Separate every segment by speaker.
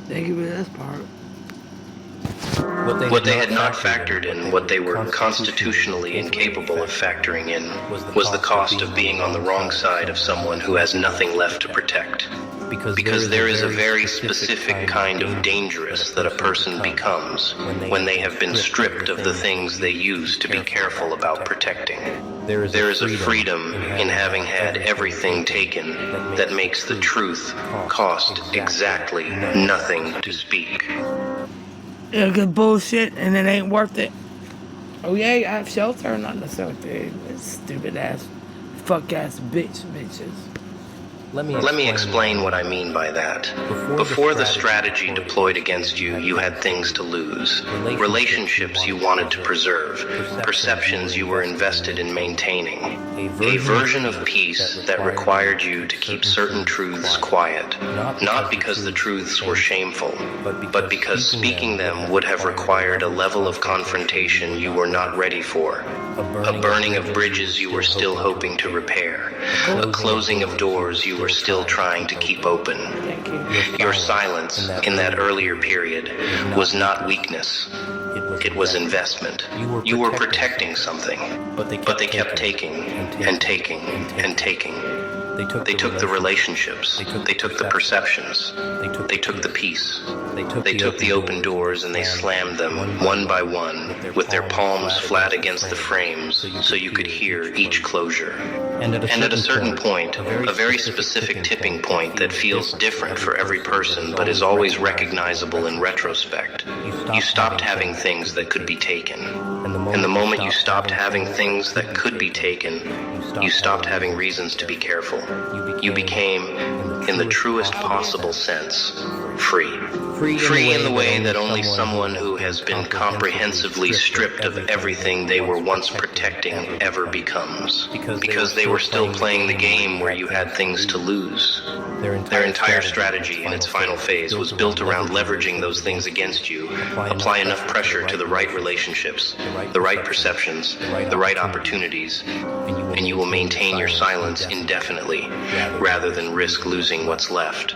Speaker 1: Thank you for this part.
Speaker 2: What they had not factored in, what they were constitutionally incapable of factoring in, was the cost of being on the wrong side of someone who has nothing left to protect. Because there is a very specific kind of dangerous that a person becomes when they have been stripped of the things they use to be careful about protecting. There is a freedom in having had everything taken that makes the truth cost exactly nothing to speak.
Speaker 1: It'll get bullshit and it ain't worth it. Oh yeah, you have shelter, not necessarily. Stupid ass, fuck ass bitches.
Speaker 2: Let me explain what I mean by that. Before the strategy deployed against you, you had things to lose. Relationships you wanted to preserve. Perceptions you were invested in maintaining. A version of peace that required you to keep certain truths quiet. Not because the truths were shameful, but because speaking them would have required a level of confrontation you were not ready for. A burning of bridges you were still hoping to repair. A closing of doors you were still trying to keep open. Your silence in that earlier period was not weakness. It was investment. You were protecting something, but they kept taking and taking and taking. They took the relationships. They took the perceptions. They took the peace. They took the open doors and they slammed them one by one with their palms flat against the frames so you could hear each closure. And at a certain point, a very specific tipping point that feels different for every person but is always recognizable in retrospect, you stopped having things that could be taken. And the moment you stopped having things that could be taken, you stopped having reasons to be careful. You became, in the truest possible sense, free. Free in the way that only someone who has been comprehensively stripped of everything they were once protecting ever becomes. Because they were still playing the game where you had things to lose. Their entire strategy in its final phase was built around leveraging those things against you, apply enough pressure to the right relationships, the right perceptions, the right opportunities, and you will maintain your silence indefinitely, rather than risk losing what's left.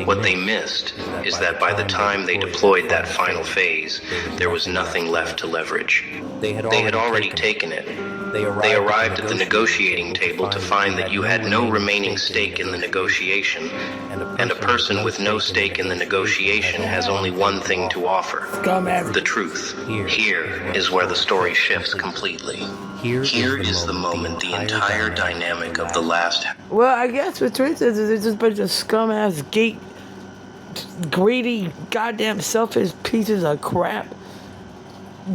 Speaker 2: What they missed is that by the time they deployed that final phase, there was nothing left to leverage. They had already taken it. They arrived at the negotiating table to find that you had no remaining stake in the negotiation, and a person with no stake in the negotiation has only one thing to offer: the truth. Here is where the story shifts completely. Here is the moment the entire dynamic of the last...
Speaker 1: Well, I guess what truth is it's just a bunch of scum ass, greedy, goddamn selfish pieces of crap.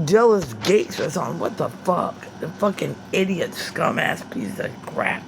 Speaker 1: Jealous gates or something. What the fuck? The fucking idiot, scum ass pieces of crap.